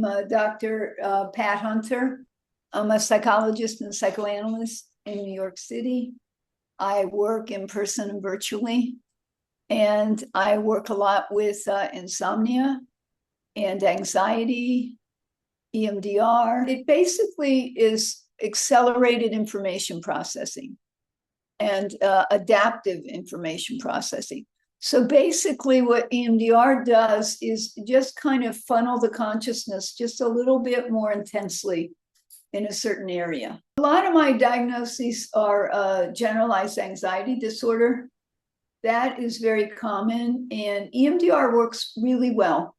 I'm Dr. Pat Hunter. I'm a psychologist and psychoanalyst in New York City. I work in person and virtually, and I work a lot with insomnia and anxiety, EMDR. It basically is accelerated information processing and adaptive information processing. So basically what EMDR does is just kind of funnel the consciousness just a little bit more intensely in a certain area. A lot of my diagnoses are generalized anxiety disorder. That is very common, and EMDR works really well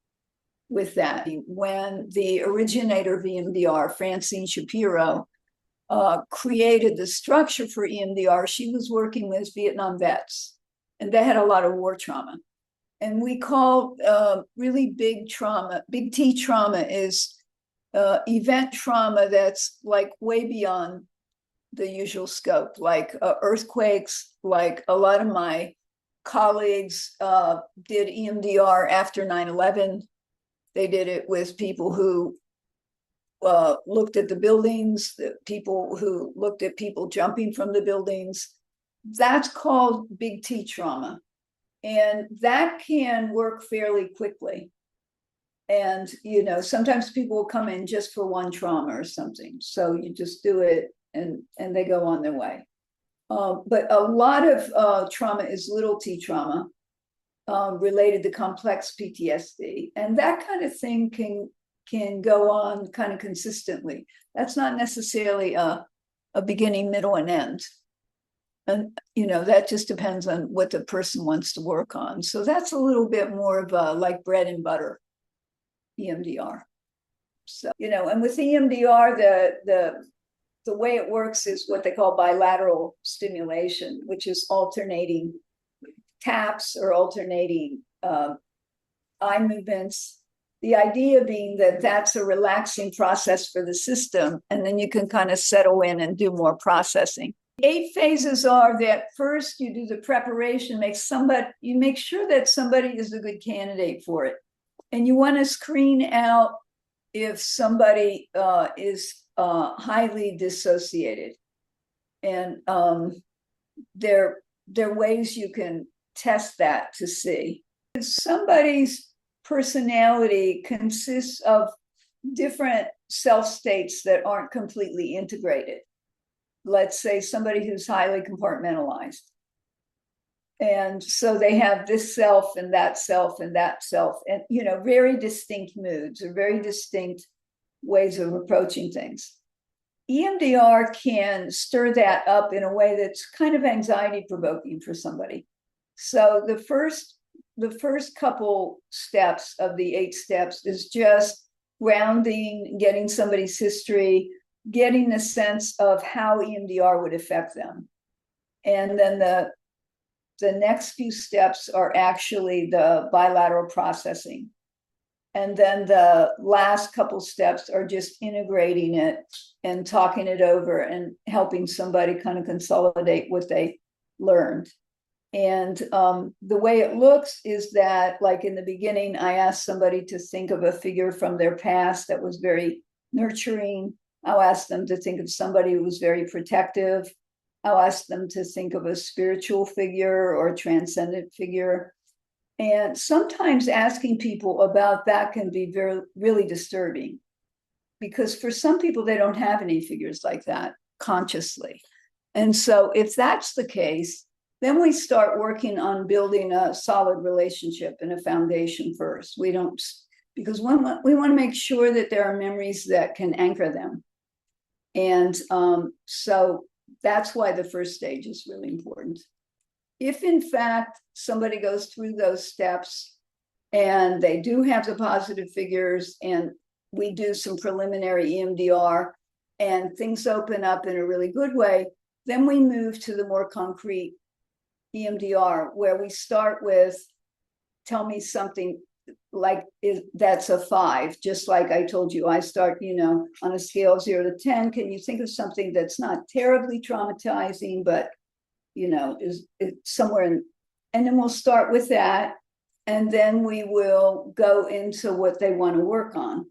with that. When the originator of EMDR, Francine Shapiro, created the structure for EMDR, she was working with Vietnam vets, and they had a lot of war trauma. And we call really big trauma, big T trauma is event trauma that's like way beyond the usual scope, like earthquakes. Like a lot of my colleagues did EMDR after 9/11. They did it with people who looked at the buildings, the people who looked at people jumping from the buildings. That's called big T trauma. And that can work fairly quickly. And, you know, sometimes people will come in just for one trauma or something. So you just do it and they go on their way. But a lot of trauma is little T trauma related to complex PTSD. And that kind of thing can go on kind of consistently. That's not necessarily a beginning, middle, and end. And, you know, that just depends on what the person wants to work on. So that's a little bit more of a like bread and butter EMDR. So, you know, and with EMDR, the way it works is what they call bilateral stimulation, which is alternating taps or alternating eye movements. The idea being that that's a relaxing process for the system, and then you can kind of settle in and do more processing. 8 phases are that first you do the preparation, you make sure that somebody is a good candidate for it. And you want to screen out if somebody is highly dissociated. And there are ways you can test that to see. If somebody's personality consists of different self states that aren't completely integrated. Let's say somebody who's highly compartmentalized. And so they have this self and that self and that self, and, you know, very distinct moods or very distinct ways of approaching things. EMDR can stir that up in a way that's kind of anxiety provoking for somebody. So the first couple steps of the 8 steps is just grounding, getting somebody's history, getting the sense of how EMDR would affect them. And then the next few steps are actually the bilateral processing. And then the last couple steps are just integrating it and talking it over and helping somebody kind of consolidate what they learned. And the way it looks is that, like in the beginning, I asked somebody to think of a figure from their past that was very nurturing. I'll ask them to think of somebody who was very protective. I'll ask them to think of a spiritual figure or a transcendent figure. And sometimes asking people about that can be really disturbing, because for some people, they don't have any figures like that consciously. And so if that's the case, then we start working on building a solid relationship and a foundation first. Because we want to make sure that there are memories that can anchor them. And so that's why the first stage is really important. If in fact somebody goes through those steps and they do have the positive figures, and we do some preliminary EMDR and things open up in a really good way, then we move to the more concrete EMDR, where we start with, tell me something like that's a 5, just like I told you. I start, you know, on a scale of 0 to 10. Can you think of something that's not terribly traumatizing, but, you know, is somewhere in, and then we'll start with that. And then we will go into what they want to work on.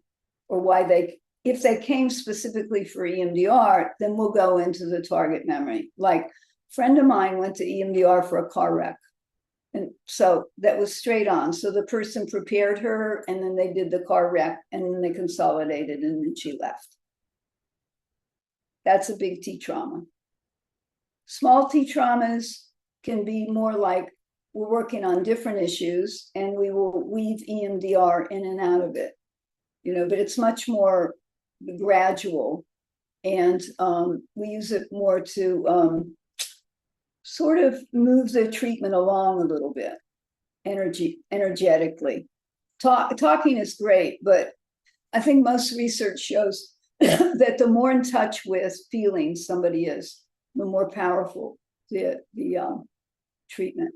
or why they, if they came specifically for EMDR, then we'll go into the target memory. Like a friend of mine went to EMDR for a car wreck. And so that was straight on. So the person prepared her, and then they did the car wreck, and then they consolidated, and then she left. That's a big T trauma. Small T traumas can be more like we're working on different issues and we will weave EMDR in and out of it, but it's much more gradual, and we use it more to sort of move the treatment along a little bit energetically. Talking is great, but I think most research shows that the more in touch with feelings somebody is, the more powerful the treatment.